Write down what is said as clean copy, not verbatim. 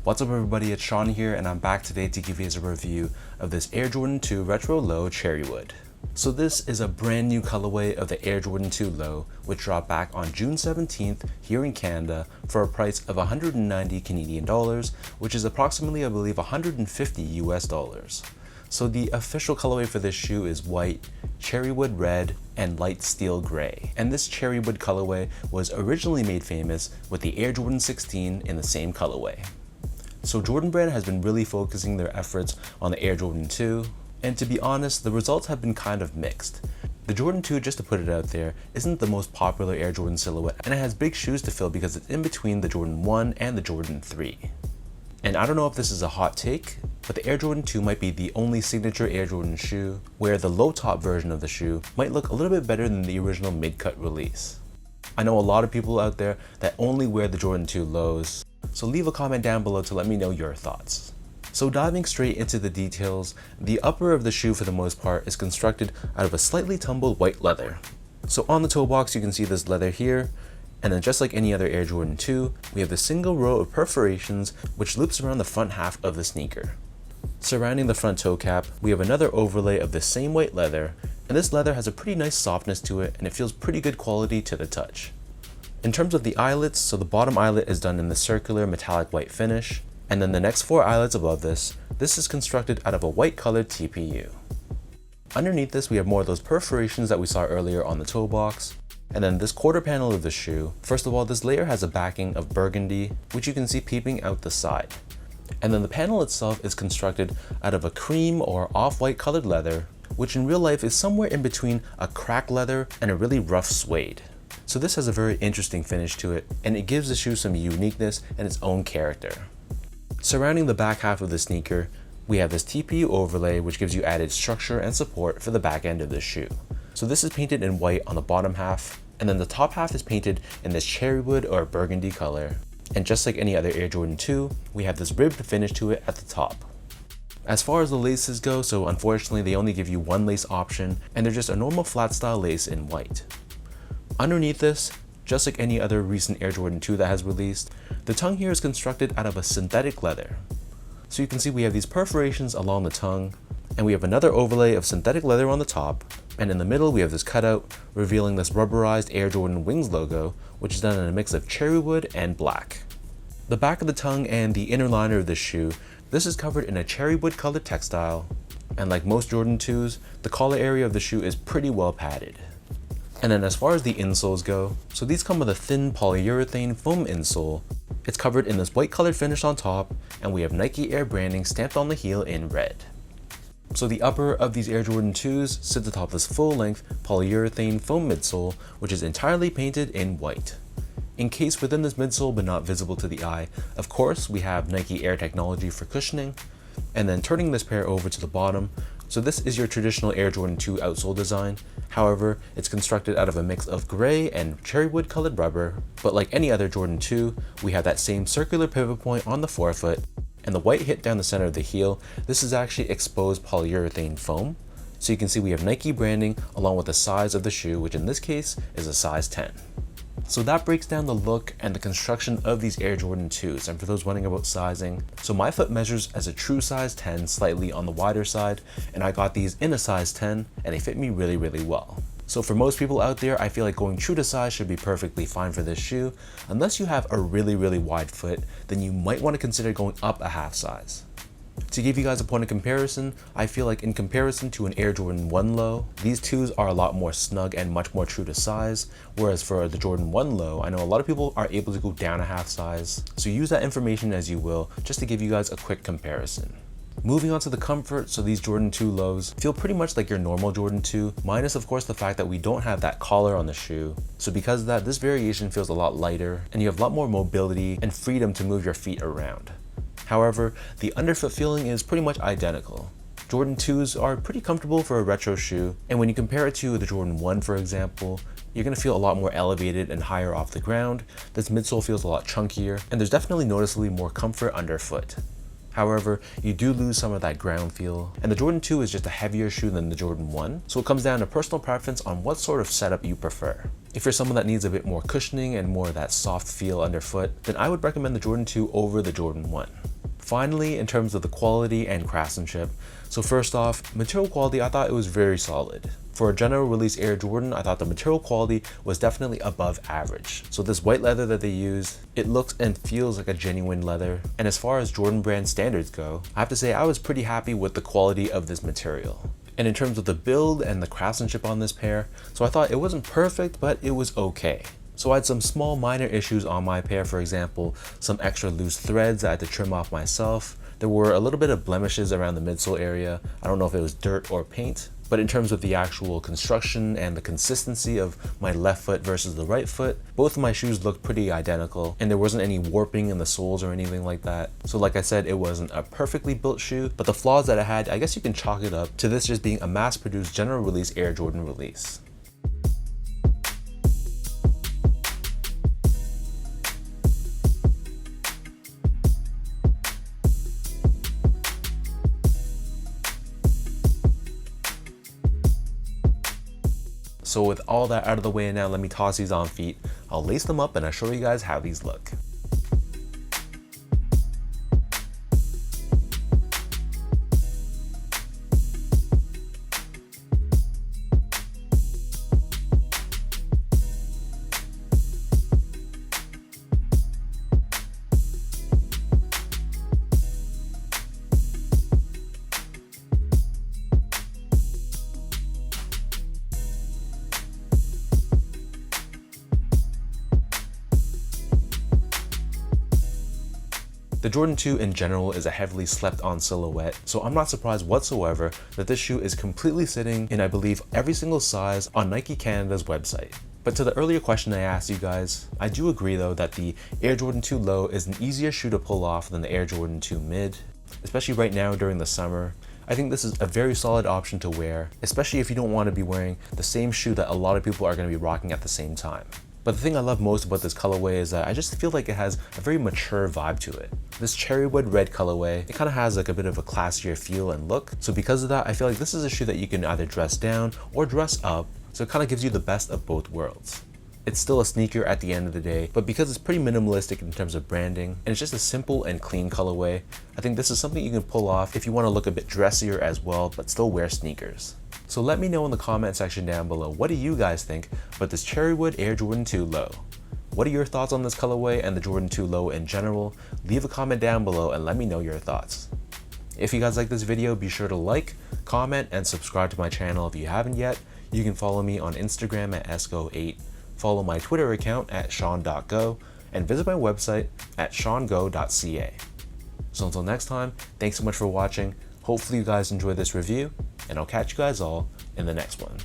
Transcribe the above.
What's up everybody, it's Sean here and I'm back today to give you guys a review of this Air Jordan 2 Retro Low Cherrywood. So this is a brand new colorway of the Air Jordan 2 Low, which dropped back on June 17th here in Canada for a price of 190 Canadian dollars, which is approximately, I believe, 150 US dollars. So the official colorway for this shoe is white, cherrywood red, and light steel gray. And this cherrywood colorway was originally made famous with the Air Jordan 16 in the same colorway. So Jordan Brand has been really focusing their efforts on the Air Jordan 2, and to be honest, the results have been kind of mixed. The Jordan 2, just to put it out there, isn't the most popular Air Jordan silhouette, and it has big shoes to fill because it's in between the Jordan 1 and the Jordan 3. And I don't know if this is a hot take, but the Air Jordan 2 might be the only signature Air Jordan shoe where the low top version of the shoe might look a little bit better than the original mid-cut release. I know a lot of people out there that only wear the Jordan 2 lows, so leave a comment down below to let me know your thoughts. So diving straight into the details, the upper of the shoe for the most part is constructed out of a slightly tumbled white leather. So on the toe box you can see this leather here, and then just like any other Air Jordan 2, we have the single row of perforations which loops around the front half of the sneaker. Surrounding the front toe cap, we have another overlay of the same white leather, and this leather has a pretty nice softness to it and it feels pretty good quality to the touch. In terms of the eyelets, so the bottom eyelet is done in the circular metallic white finish, and then the next 4 eyelets above this is constructed out of a white colored TPU. Underneath this we have more of those perforations that we saw earlier on the toe box, and then this quarter panel of the shoe. First of all, this layer has a backing of burgundy, which you can see peeping out the side. And then the panel itself is constructed out of a cream or off-white colored leather, which in real life is somewhere in between a cracked leather and a really rough suede. So this has a very interesting finish to it, and it gives the shoe some uniqueness and its own character. Surrounding the back half of the sneaker, we have this TPU overlay which gives you added structure and support for the back end of the shoe. So this is painted in white on the bottom half, and then the top half is painted in this cherrywood or burgundy color. And just like any other Air Jordan 2, we have this ribbed finish to it at the top. As far as the laces go, so unfortunately they only give you one lace option, and they're just a normal flat style lace in white. Underneath this, just like any other recent Air Jordan 2 that has released, the tongue here is constructed out of a synthetic leather. So you can see we have these perforations along the tongue, and we have another overlay of synthetic leather on the top, and in the middle we have this cutout revealing this rubberized Air Jordan Wings logo, which is done in a mix of cherrywood and black. The back of the tongue and the inner liner of this shoe, this is covered in a cherrywood colored textile, and like most Jordan 2s, the collar area of the shoe is pretty well padded. And then as far as the insoles go, so these come with a thin polyurethane foam insole. It's covered in this white colored finish on top, and we have Nike Air branding stamped on the heel in red. So the upper of these Air Jordan 2s sits atop this full-length polyurethane foam midsole, which is entirely painted in white. Encased within this midsole but not visible to the eye, of course, we have Nike Air technology for cushioning. And then turning this pair over to the bottom, so this is your traditional Air Jordan 2 outsole design. However, it's constructed out of a mix of gray and cherrywood colored rubber, but like any other Jordan 2, we have that same circular pivot point on the forefoot, and the white hit down the center of the heel. This is actually exposed polyurethane foam. So you can see we have Nike branding along with the size of the shoe, which in this case is a size 10. So that breaks down the look and the construction of these Air Jordan 2s. And for those wondering about sizing, so my foot measures as a true size 10, slightly on the wider side, and I got these in a size 10 and they fit me really, really well. So for most people out there, I feel like going true to size should be perfectly fine for this shoe. Unless you have a really, really wide foot, then you might want to consider going up a half size. To give you guys a point of comparison, I feel like in comparison to an Air Jordan 1 Low, these 2s are a lot more snug and much more true to size, whereas for the Jordan 1 Low, I know a lot of people are able to go down a half size, so use that information as you will, just to give you guys a quick comparison. Moving on to the comfort, so these Jordan 2 lows feel pretty much like your normal Jordan 2, minus of course the fact that we don't have that collar on the shoe. So because of that, this variation feels a lot lighter, and you have a lot more mobility and freedom to move your feet around. However, the underfoot feeling is pretty much identical. Jordan 2s are pretty comfortable for a retro shoe, and when you compare it to the Jordan 1 for example, you're going to feel a lot more elevated and higher off the ground. This midsole feels a lot chunkier, and there's definitely noticeably more comfort underfoot. However, you do lose some of that ground feel, and the Jordan 2 is just a heavier shoe than the Jordan 1, so it comes down to personal preference on what sort of setup you prefer. If you're someone that needs a bit more cushioning and more of that soft feel underfoot, then I would recommend the Jordan 2 over the Jordan 1. Finally, in terms of the quality and craftsmanship, so first off, material quality, I thought it was very solid. For a general release Air Jordan, I thought the material quality was definitely above average. So this white leather that they use, it looks and feels like a genuine leather. And as far as Jordan brand standards go, I have to say I was pretty happy with the quality of this material. And in terms of the build and the craftsmanship on this pair, so I thought it wasn't perfect, but it was okay. So I had some small minor issues on my pair, for example, some extra loose threads I had to trim off myself. There were a little bit of blemishes around the midsole area. I don't know if it was dirt or paint, but in terms of the actual construction and the consistency of my left foot versus the right foot, both of my shoes looked pretty identical and there wasn't any warping in the soles or anything like that. So like I said, it wasn't a perfectly built shoe, but the flaws that it had, I guess you can chalk it up to this just being a mass-produced general release Air Jordan release. So with all that out of the way now, let me toss these on feet. I'll lace them up and I'll show you guys how these look. The Jordan 2 in general is a heavily slept on silhouette, so I'm not surprised whatsoever that this shoe is completely sitting in, I believe, every single size on Nike Canada's website. But to the earlier question I asked you guys, I do agree though that the Air Jordan 2 Low is an easier shoe to pull off than the Air Jordan 2 Mid, especially right now during the summer. I think this is a very solid option to wear, especially if you don't want to be wearing the same shoe that a lot of people are going to be rocking at the same time. But the thing I love most about this colorway is that I just feel like it has a very mature vibe to it. This Cherrywood red colorway, it kind of has like a bit of a classier feel and look. So because of that, I feel like this is a shoe that you can either dress down or dress up. So it kind of gives you the best of both worlds. It's still a sneaker at the end of the day, but because it's pretty minimalistic in terms of branding, and it's just a simple and clean colorway, I think this is something you can pull off if you want to look a bit dressier as well, but still wear sneakers. So let me know in the comment section down below, what do you guys think about this Cherrywood Air Jordan 2 Low? What are your thoughts on this colorway and the Jordan 2 Low in general? Leave a comment down below and let me know your thoughts. If you guys like this video, be sure to like, comment, and subscribe to my channel if you haven't yet. You can follow me on Instagram at esco8, follow my Twitter account at sean.go, and visit my website at seango.ca. So until next time, thanks so much for watching. Hopefully you guys enjoyed this review, and I'll catch you guys all in the next one.